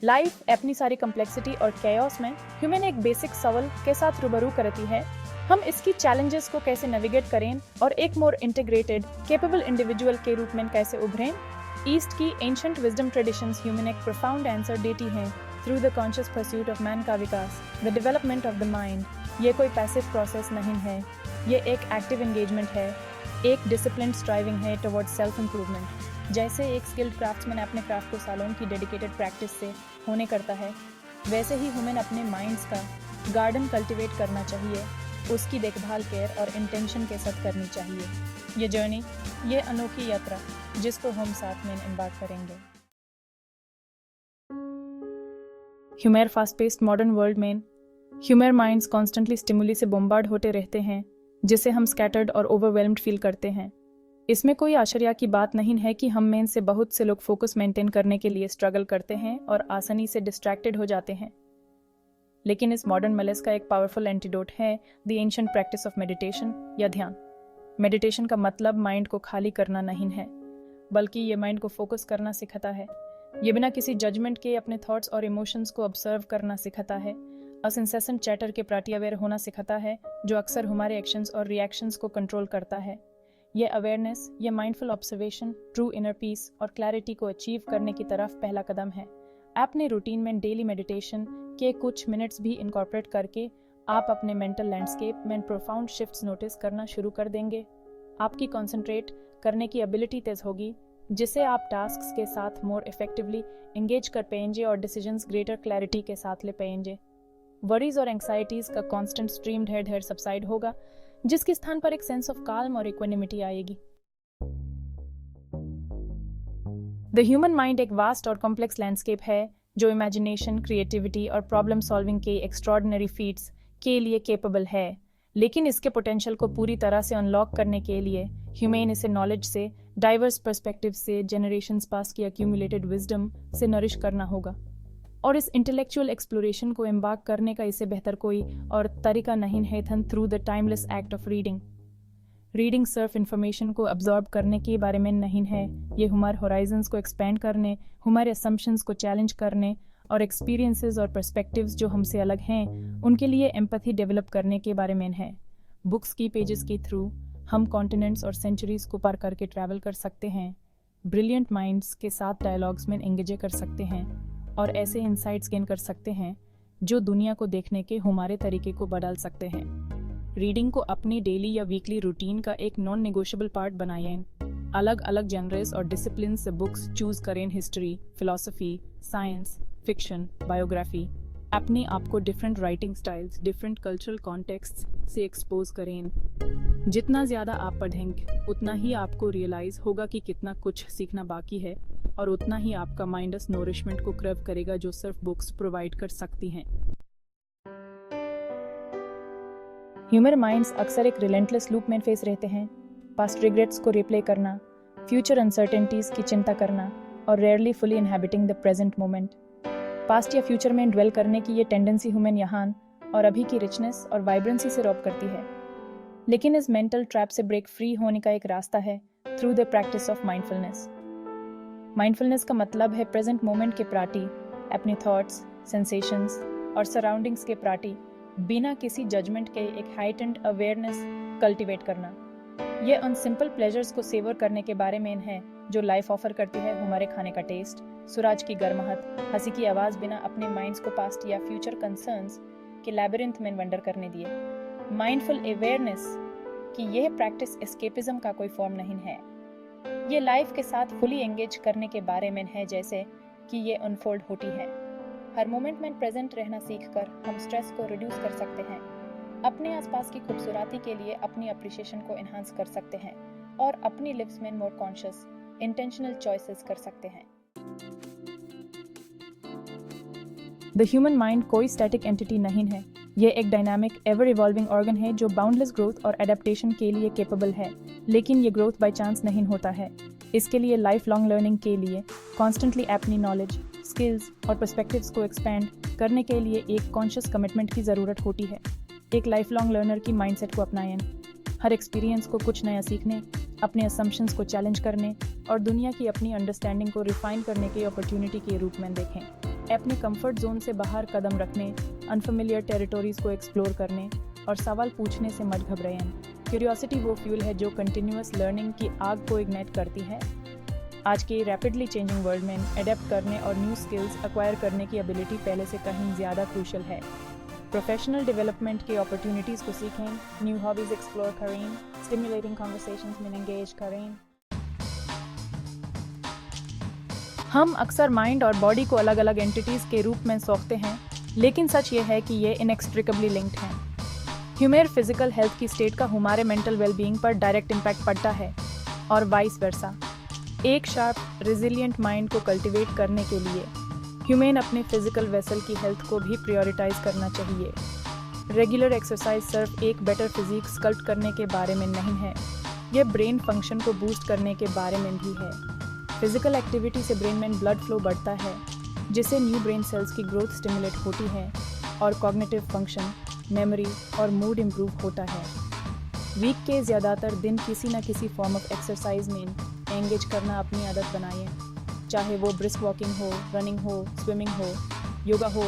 Life अपनी सारी complexity और कैओस में ह्यूमन एक बेसिक सवाल के साथ रूबरू करती है। हम इसकी चैलेंजेस को कैसे नेविगेट करें और एक मोर इंटीग्रेटेड कैपेबल इंडिविजुअल के रूप में कैसे उभरें। ईस्ट की एंशंट विजडम ट्रेडिशंस ह्यूमन एक प्रोफाउंड आंसर देती हैं through the conscious pursuit of man का विकास, the development of the mind. ये कोई पैसिव प्रोसेस नहीं है, ये एक एक्टिव एंगेजमेंट है, एक डिसिप्लिन्ड स्ट्राइविंग है टुवर्ड्स सेल्फ इम्प्रूवमेंट। जैसे एक स्किल्ड क्राफ्ट्समैन अपने क्राफ्ट को सालों की डेडिकेटेड प्रैक्टिस से होने करता है, वैसे ही ह्यूमन अपने माइंड्स का गार्डन कल्टीवेट करना चाहिए, उसकी देखभाल केयर और इंटेंशन के साथ करनी चाहिए। ये जर्नी, ये अनोखी यात्रा जिसको हम साथ में एम्बार्क करेंगे। Humour fast paced modern world में ह्यूमर माइंड्स कॉन्स्टेंटली स्टिमुली से बोम्बार्ड होते रहते हैं, जिसे हम स्कैटर्ड और ओवरवेल्म्ड फील करते हैं। इसमें कोई आश्चर्य की बात नहीं है कि हम में से बहुत से लोग फोकस मेंटेन करने के लिए स्ट्रगल करते हैं और आसानी से डिस्ट्रैक्टेड हो जाते हैं। लेकिन इस मॉडर्न मलेस का एक पावरफुल एंटीडोट है the ancient practice of meditation या ध्यान। मेडिटेशन का मतलब माइंड को खाली करना नहीं है, बल्कि ये माइंड को फोकस करना सिखाता है। ये बिना किसी जजमेंट के अपने थॉट्स और इमोशंस को ऑब्जर्व करना सिखाता है। अनसेसेंट चैटर के प्रति अवेयर होना सिखाता है, जो अक्सर हमारे एक्शंस और रिएक्शंस को कंट्रोल करता है। ये अवेयरनेस, ये mindful observation true inner peace और क्लैरिटी को अचीव करने की तरफ पहला कदम है। अपने रूटीन में डेली मेडिटेशन के कुछ मिनट्स भी इनकॉर्पोरेट करके आप अपने मेंटल लैंडस्केप में प्रोफाउंड शिफ्ट्स नोटिस करना शुरू कर देंगे। आपकी कॉन्सेंट्रेट करने की एबिलिटी तेज होगी, जिससे आप टास्क्स के साथ मोर इफेक्टिवली एंगेज कर पाएंगे और डिसीजंस ग्रेटर क्लैरिटी के साथ ले पाएंगे। वरीज और एंग्जाइटीज का कांस्टेंट स्ट्रीम ढेर ढेर सबसाइड होगा, जिसके स्थान पर एक सेंस ऑफ काल्म और इक्विनिमिटी आएगी। द ह्यूमन माइंड एक वास्ट और कॉम्प्लेक्स लैंडस्केप है, जो इमेजिनेशन, क्रिएटिविटी और प्रॉब्लम सॉल्विंग के एक्स्ट्रॉर्डिनरी फीट्स के लिए कैपेबल है। लेकिन इसके पोटेंशियल को पूरी तरह से अनलॉक करने के लिए ह्यूमन इसे नॉलेज से, डाइवर्स पर्सपेक्टिव से, जनरेशंस पास की एक्यूमुलेटेड विजडम से नरिश करना होगा। और इस इंटेलेक्चुअल एक्सप्लोरेशन को एम्बार्क करने का इससे बेहतर कोई और तरीका नहीं है थन through the timeless act of reading. Reading सिर्फ इंफॉर्मेशन को अब्जॉर्ब करने के बारे में नहीं है, ये हमारे होराइजन्स को एक्सपेंड करने, हमारे असम्पशंस को चैलेंज करने और एक्सपीरियंसेस और पर्सपेक्टिव्स जो हमसे अलग हैं, उनके लिए एम्पैथी डेवलप करने के बारे में है। बुक्स की पेजेस के थ्रू हम कॉन्टिनेंट्स और सेंचुरीज को पार करके ट्रैवल कर सकते हैं, ब्रिलियंट माइंड्स के साथ डायलॉग्स में एंगेज कर सकते हैं और ऐसे इंसाइट्स गेन कर सकते हैं जो दुनिया को देखने के हमारे तरीके को बदल सकते हैं। रीडिंग को अपनी डेली या वीकली रूटीन का एक नॉन नेगोशिएबल पार्ट बनाएं। अलग अलग जनरेस और डिसिप्लिन से बुक्स चूज करें, history, philosophy, science, fiction, biography. अपने आप को different writing styles, different cultural context से एक्सपोज करें। जितना ज़्यादा आप पढ़ेंगे, उतना ही आपको रियलाइज होगा कि कितना कुछ सीखना बाकी है, और उतना ही आपका माइंडस नोरिशमेंट को क्रव करेगा जो सिर्फ बुक्स प्रोवाइड कर सकती हैं। ह्यूमर माइंड्स अक्सर एक रिलेंटलेस लूप में फेस रहते हैं। पास्ट रिग्रेट्स को रिप्ले करना, फ्यूचर अनसर्टेनिटीज की चिंता करना और rarely fully inhabiting the present moment. Past या फ्यूचर में ड्वेल करने की ये टेंडेंसी ह्यूमन यहाँ और अभी की रिचनेस और वाइब्रेंसी से रॉब करती है। लेकिन इस मेंटल ट्रैप से ब्रेक फ्री होने का एक रास्ता है through the practice of mindfulness. Mindfulness का मतलब है प्रेजेंट मोमेंट के प्रति अपने थॉट्स, सेंसेशंस और सराउंडिंग्स के प्रति बिना किसी जजमेंट के एक हाइटेंड अवेयरनेस कल्टीवेट करना। ये उन सिंपल प्लेजर्स को सेवर करने के बारे में है जो लाइफ ऑफर करती है। हमारे खाने का टेस्ट, सूरज की गर्माहट, हंसी की आवाज़ बिना अपने माइंड्स को पास्ट या फ्यूचर कंसर्न्स के लैबिरिंथ में वंडर करने दिए। माइंडफुल अवेयरनेस कि यह प्रैक्टिस एस्केपिज्म का कोई फॉर्म नहीं है, ये लाइफ के साथ फुली एंगेज करने के बारे में है, जैसे कि ये अनफोल्ड होती है। हर मोमेंट में प्रेजेंट रहना सीखकर हम स्ट्रेस को रिड्यूस कर सकते हैं, अपने आसपास की खूबसूरती के लिए अपनी अप्रिशिएशन को एनहांस कर सकते हैं और अपनी लिव्स में मोर कॉन्शियस इंटेंशनल चॉइसेस कर सकते हैं। द ह्यूमन माइंड कोई स्टैटिक एंटिटी नहीं है, ये एक डायनामिक एवर इवॉल्विंग ऑर्गन है जो बाउंडलेस ग्रोथ और एडेप्टेशन के लिए कैपेबल है। लेकिन ये ग्रोथ बाय चांस नहीं होता है, इसके लिए लाइफ लॉन्ग लर्निंग के लिए कॉन्स्टेंटली अपनी नॉलेज, स्किल्स और पर्सपेक्टिव्स को एक्सपैंड करने के लिए एक कॉन्शियस कमिटमेंट की ज़रूरत होती है। एक लाइफ लॉन्ग लर्नर की माइंडसेट को अपनाएं, हर एक्सपीरियंस को कुछ नया सीखने, अपने असम्पशंस को चैलेंज करने और दुनिया की अपनी अंडरस्टैंडिंग को रिफाइन करने की अपॉर्चुनिटी के रूप में देखें। अपने कंफर्ट जोन से बाहर कदम रखने, अनफेमिलियर टेरिटोरीज को एक्सप्लोर करने और सवाल पूछने से मत घबराएं। क्यूरियोसिटी वो फ्यूल है जो कंटिन्यूअस लर्निंग की आग को इग्नाइट करती है। आज के रैपिडली चेंजिंग वर्ल्ड में अडेप्ट करने और न्यू स्किल्स एक्वायर करने की एबिलिटी पहले से कहीं ज़्यादा क्रूशल है। प्रोफेशनल डेवलपमेंट के अपॉर्चुनिटीज़ को सीखें, न्यू हॉबीज़ एक्सप्लोर करें, स्टिमुलेटिंग कॉन्वर्सेशंस में एंगेज करें। हम अक्सर माइंड और बॉडी को अलग अलग एंटिटीज़ के रूप में सोचते हैं, लेकिन सच ये है कि ये इनएक्सट्रिकेबली लिंक्ड हैं। ह्यूमर फिजिकल हेल्थ की स्टेट का हमारे मेंटल वेलबींग पर डायरेक्ट इम्पैक्ट पड़ता है और वाइस वर्सा। एक शार्प रेजिलिएंट माइंड को कल्टीवेट करने के लिए ह्यूमन अपने फिजिकल वेसल की हेल्थ को भी प्रायोरिटाइज करना चाहिए। रेगुलर एक्सरसाइज सिर्फ एक बेटर फिजिक स्कल्प्ट करने के बारे में नहीं है, यह ब्रेन फंक्शन को बूस्ट करने के बारे में भी है। फिजिकल एक्टिविटी से ब्रेन में ब्लड फ्लो बढ़ता है, जिससे न्यू ब्रेन सेल्स की ग्रोथ स्टिमुलेट होती है और कॉग्निटिव फंक्शन, मेमोरी और मूड इम्प्रूव होता है। वीक के ज़्यादातर दिन किसी न किसी फॉर्म ऑफ एक्सरसाइज में एंगेज करना अपनी आदत बनाइए, चाहे वो ब्रिस्क वॉकिंग हो, रनिंग हो, स्विमिंग हो, योगा हो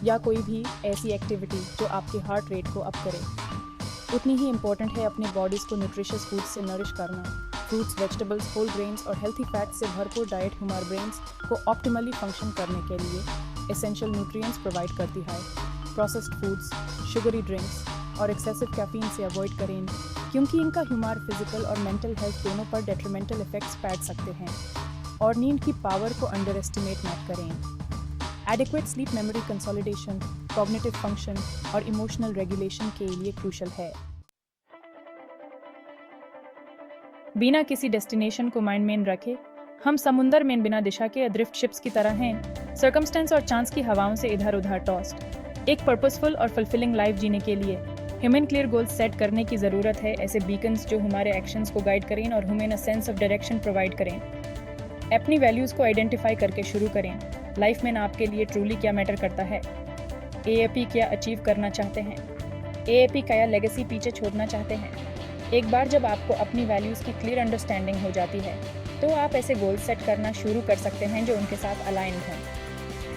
या कोई भी ऐसी एक्टिविटी जो आपके हार्ट रेट को अप करे। उतनी ही इम्पोर्टेंट है अपनी बॉडीज़ को न्यूट्रिशियस फूड से नरिश करना। फ्रूट्स, वेजिटेबल्स, होल ग्रेन्स और हेल्थी फैट्स से भरपूर डाइट हमारे ब्रेन्स को ऑप्टिमली फंक्शन करने के लिए एसेंशियल न्यूट्रिएंट्स प्रोवाइड करती है। प्रोसेस्ड फूड्स, शुगरी ड्रिंक्स और एक्सेसिव कैफीन से अवॉइड करें, क्योंकि इनका हमारे फिजिकल और मेंटल हेल्थ दोनों पर डेट्रीमेंटल इफेक्ट्स पैड सकते हैं। और नींद की पावर को अंडर एस्टिमेट मत करें। Adequate sleep memory consolidation, cognitive function और इमोशनल रेगुलेशन के लिए क्रूशल है। बिना किसी डेस्टिनेशन को माइंड में रखे हम समुंदर में बिना दिशा के अड्रिफ्ट शिप्स की तरह हैं, सर्कमस्टेंस और चांस की हवाओं से इधर उधर टॉस्ड। एक पर्पसफुल और फुलफिलिंग लाइफ जीने के लिए ह्यूमन क्लियर गोल्स सेट करने की ज़रूरत है, ऐसे बीकन्स जो हमारे एक्शंस को गाइड करें और हमें a sense of direction provide करें। अपनी वैल्यूज़ को आइडेंटिफाई करके शुरू करें। लाइफ में आपके लिए ट्रूली क्या मैटर करता है? एएपी क्या अचीव करना चाहते हैं? एएपी क्या लेगेसी पीछे छोड़ना चाहते हैं? एक बार जब आपको अपनी वैल्यूज़ की क्लियर अंडरस्टैंडिंग हो जाती है, तो आप ऐसे गोल सेट करना शुरू कर सकते हैं जो उनके साथ अलाइंड हैं।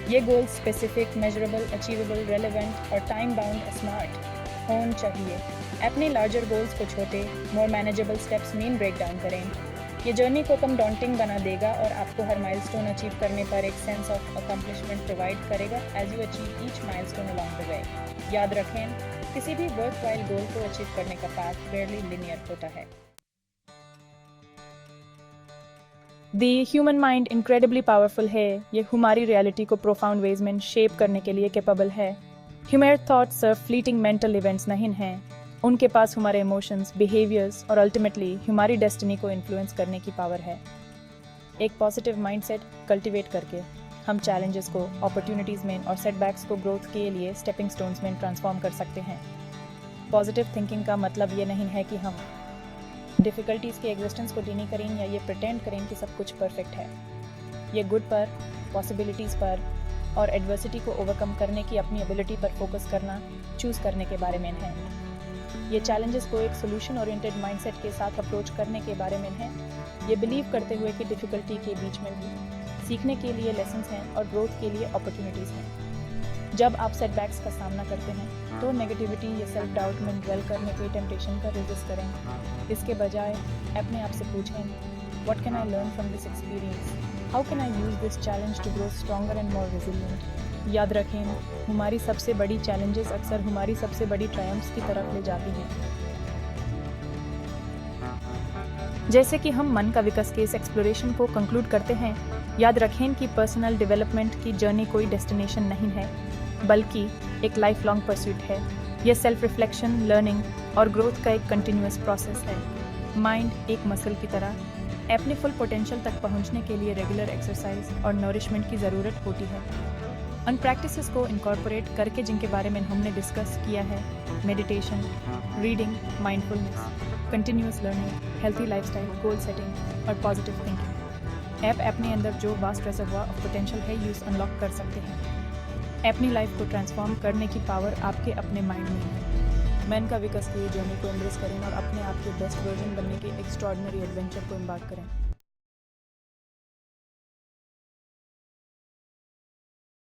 ये goals specific, measurable, achievable, relevant और टाइम बाउंड स्मार्ट होने चाहिए। अपने लार्जर गोल्स को छोटे, मोर मैनेजेबल स्टेप्स में ब्रेक डाउन करें। ये जर्नी को कम डॉन्टिंग बना देगा और आपको हर माइलस्टोन अचीव करने पर एक सेंस ऑफ अकम्पलिशमेंट प्रोवाइड करेगा as you achieve each milestone along the way. याद रखें, किसी भी वर्थवाइल गोल को अचीव करने का पाथ रेयरली लिनियर होता है। The human mind incredibly powerful है। ये हमारी रियलिटी को प्रोफाउंड वेज में शेप करने के लिए कैपेबल है। ह्यूमन थॉट्स सिर्फ फ्लीटिंग मेंटल इवेंट्स नहीं हैं, उनके पास हमारे इमोशंस, बिहेवियर्स और अल्टीमेटली हमारी डेस्टिनी को इन्फ्लुएंस करने की पावर है। एक पॉजिटिव माइंडसेट कल्टीवेट करके हम चैलेंजेस को अपॉर्चुनिटीज़ में और सेटबैक्स को ग्रोथ के लिए स्टेपिंग स्टोन्स में ट्रांसफॉर्म कर सकते हैं। पॉजिटिव थिंकिंग का मतलब ये नहीं है कि हम डिफ़िकल्टीज़ के एग्जिस्टेंस को डिनी करें या ये प्रिटेंड करें कि सब कुछ परफेक्ट है। ये गुड पर, पॉसिबिलिटीज़ पर और एडवर्सिटी को ओवरकम करने की अपनी एबिलिटी पर फोकस करना चूज़ करने के बारे में है। ये चैलेंजेस को एक सोल्यूशन ओरिएंटेड माइंडसेट के साथ अप्रोच करने के बारे में है, ये बिलीव करते हुए कि डिफ़िकल्टी के बीच में भी सीखने के लिए लेसन्स हैं और ग्रोथ के लिए अपॉर्चुनिटीज़ हैं। जब आप सेटबैक्स का सामना करते हैं तो नेगेटिविटी या सेल्फ डाउट में ड्वेल करने के टेम्पटेशन का रेजिस्ट करें। इसके बजाय अपने आप से पूछें, what can I learn from this experience? How can I use this challenge to grow stronger and more resilient? याद रखें, हमारी सबसे बड़ी चैलेंजेस अक्सर हमारी सबसे बड़ी ट्रायम्फ्स की तरफ ले जाती हैं। जैसे कि हम मन का विकास के इस एक्सप्लोरेशन को कंक्लूड करते हैं, याद रखें कि पर्सनल डेवलपमेंट की जर्नी कोई डेस्टिनेशन नहीं है, बल्कि एक लाइफ लॉन्ग परस्यूट है। यह सेल्फ रिफ्लेक्शन, लर्निंग और ग्रोथ का एक कंटिन्यूअस प्रोसेस है। माइंड एक मसल की तरह अपने फुल पोटेंशियल तक पहुंचने के लिए रेगुलर एक्सरसाइज और नरिशमेंट की ज़रूरत होती है। उन प्रैक्टिसेस को इनकॉर्पोरेट करके जिनके बारे में हमने डिस्कस किया है, meditation, reading, mindfulness, continuous learning, healthy lifestyle, goal setting और पॉजिटिव थिंकिंग, ऐप अपने अंदर जो वास्ट रिजर्वॉयर ऑफ पोटेंशियल है यूज़ अनलॉक कर सकते हैं। अपनी लाइफ को ट्रांसफॉर्म करने की पावर आपके अपने माइंड में है। मन का विकास की जर्नी को एम्ब्रेस करें और अपने आप के बेस्ट वर्जन बनने के एक्स्ट्रॉर्डिनरी एडवेंचर को एम्बार्क करें।